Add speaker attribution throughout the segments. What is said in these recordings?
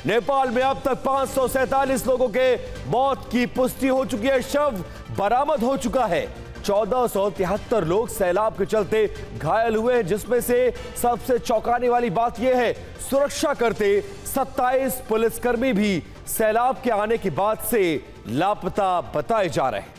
Speaker 1: नेपाल में अब तक 547 लोगों के मौत की पुष्टि हो चुकी है। शव बरामद हो चुका है। 1473 लोग सैलाब के चलते घायल हुए हैं, जिसमें से सबसे चौंकाने वाली बात यह है, सुरक्षा करते 27 पुलिसकर्मी भी सैलाब के आने के बाद से लापता बताए जा रहे हैं।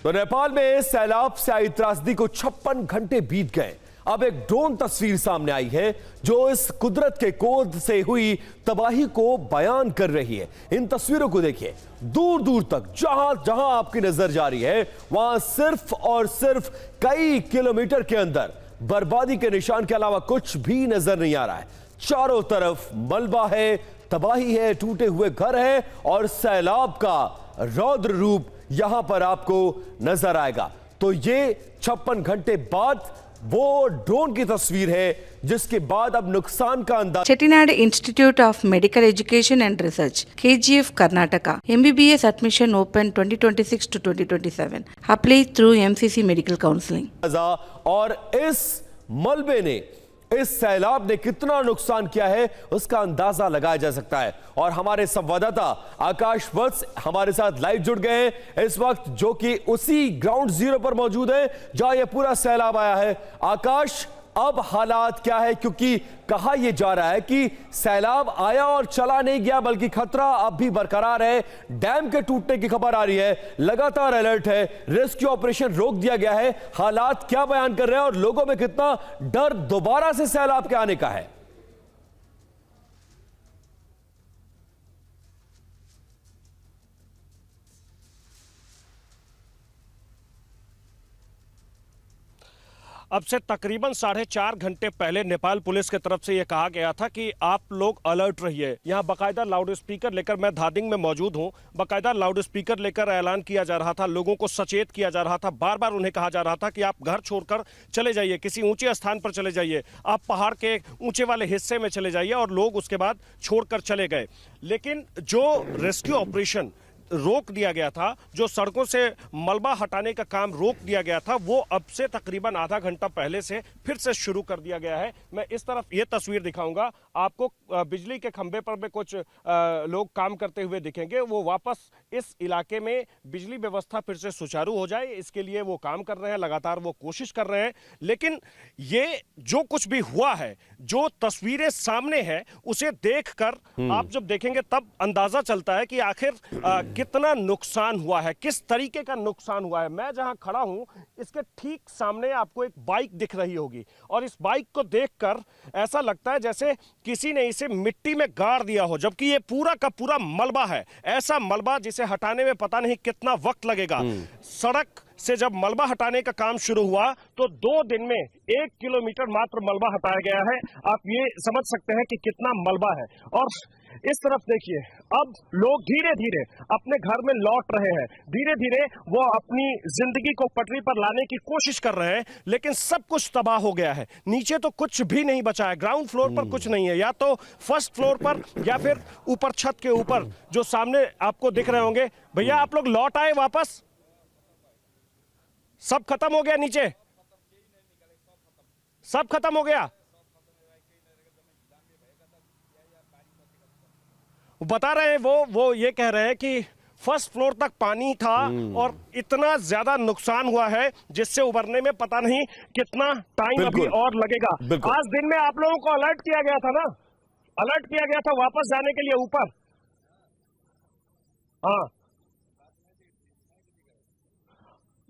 Speaker 1: तो नेपाल में सैलाब से आई त्रासदी को 56 घंटे बीत गए। अब एक ड्रोन तस्वीर सामने आई है जो इस कुदरत के कोद से हुई तबाही को बयान कर रही है। इन तस्वीरों को देखिए, दूर दूर तक जहां जहां आपकी नजर जा रही है, वहां सिर्फ और सिर्फ कई किलोमीटर के अंदर बर्बादी के निशान के अलावा कुछ भी नजर नहीं आ रहा है। चारों तरफ मलबा है, तबाही है, टूटे हुए घर है और सैलाब का रौद्र रूप यहां पर आपको नजर आएगा। तो ये 56 घंटे बाद वो ड्रोन की तस्वीर है जिसके बाद अब नुकसान का अंदाजा।
Speaker 2: Chettinad Institute of Medical Education and Research, KGF, Karnataka. MBBS admission open 2026 to 2027. Apply through MCC Medical Counseling.
Speaker 1: और इस मलबे ने, इस सैलाब ने कितना नुकसान किया है उसका अंदाजा लगाया जा सकता है। और हमारे संवाददाता आकाश वत्स हमारे साथ लाइव जुड़ गए हैं इस वक्त, जो कि उसी ग्राउंड जीरो पर मौजूद है जहां यह पूरा सैलाब आया है। आकाश, अब हालात क्या है? क्योंकि कहा यह जा रहा है कि सैलाब आया और चला नहीं गया, बल्कि खतरा अब भी बरकरार है। डैम के टूटने की खबर आ रही है, लगातार अलर्ट है, रेस्क्यू ऑपरेशन रोक दिया गया है। हालात क्या बयान कर रहे हैं और लोगों में कितना डर दोबारा से सैलाब के आने का है?
Speaker 3: अब से तकरीबन 4.5 घंटे पहले नेपाल पुलिस की तरफ से यह कहा गया था कि आप लोग अलर्ट रहिए। यहाँ बाकायदा लाउड स्पीकर लेकर, मैं धादिंग में मौजूद हूँ, बाकायदा लाउड स्पीकर लेकर ऐलान किया जा रहा था, लोगों को सचेत किया जा रहा था। बार बार उन्हें कहा जा रहा था कि आप घर छोड़कर चले जाइए, किसी ऊंचे स्थान पर चले जाइए, आप पहाड़ के ऊंचे वाले हिस्से में चले जाइए। और लोग उसके बाद छोड़कर चले गए। लेकिन जो रेस्क्यू ऑपरेशन रोक दिया गया था, जो सड़कों से मलबा हटाने का काम रोक दिया गया था, वो अब से तकरीबन आधा घंटा पहले से फिर से शुरू कर दिया गया है। मैं इस तरफ ये तस्वीर दिखाऊंगा आपको। बिजली के खंभे पर भी कुछ लोग काम करते हुए दिखेंगे। वो वापस इस इलाके में बिजली व्यवस्था फिर से सुचारू हो जाए, इसके लिए वो काम कर रहे हैं, लगातार वो कोशिश कर रहे हैं। लेकिन ये जो कुछ भी हुआ है, जो तस्वीरें सामने है, उसे देखकर आप जब देखेंगे तब अंदाजा चलता है कि आखिर कितना नुकसान हुआ है, किस तरीके का नुकसान हुआ है। मैं जहां खड़ा हूं, इसके ठीक सामने आपको एक बाइक दिख रही होगी और इस बाइक को देखकर ऐसा लगता है जैसे किसी ने इसे मिट्टी में गाड़ दिया हो, जबकि ये पूरा का पूरा मलबा है। ऐसा मलबा जिसे हटाने में पता नहीं कितना वक्त लगेगा। सड़क से जब मलबा हटाने का काम शुरू हुआ तो 2 दिन में 1 किलोमीटर मात्र मलबा हटाया गया है। आप ये समझ सकते हैं कि कितना मलबा है। और इस तरफ देखिए, अब लोग धीरे धीरे अपने घर में लौट रहे हैं, धीरे धीरे वो अपनी जिंदगी को पटरी पर लाने की कोशिश कर रहे हैं। लेकिन सब कुछ तबाह हो गया है, नीचे तो कुछ भी नहीं बचा है। ग्राउंड फ्लोर पर कुछ नहीं है, या तो फर्स्ट फ्लोर पर या फिर ऊपर छत के ऊपर जो सामने आपको दिख रहे होंगे। भैया, आप लोग लौट आए वापस? सब खत्म हो गया नीचे? सब खत्म हो गया? बता रहे हैं वो ये कह रहे हैं कि फर्स्ट फ्लोर तक पानी था और इतना ज्यादा नुकसान हुआ है जिससे उबरने में पता नहीं कितना टाइम अभी और लगेगा। आज दिन में आप लोगों को अलर्ट किया गया था ना, अलर्ट किया गया था वापस जाने के लिए ऊपर। हाँ,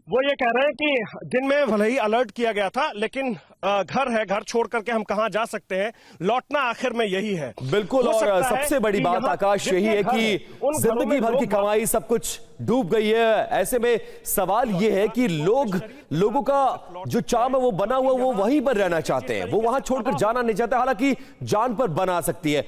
Speaker 3: वो ये कह रहे हैं कि दिन में भले ही अलर्ट किया गया था, लेकिन घर है, घर छोड़ करके हम कहां जा सकते हैं, लौटना आखिर में यही है।
Speaker 1: बिल्कुल। और सबसे बड़ी बात आकाश यही है कि जिंदगी भर की कमाई सब कुछ डूब गई है। ऐसे में सवाल यह है कि लोगों का जो चाम है वो बना हुआ, वो वहीं पर रहना चाहते हैं, वो वहां छोड़कर जाना नहीं चाहते। हालांकि जान पर बना सकती है।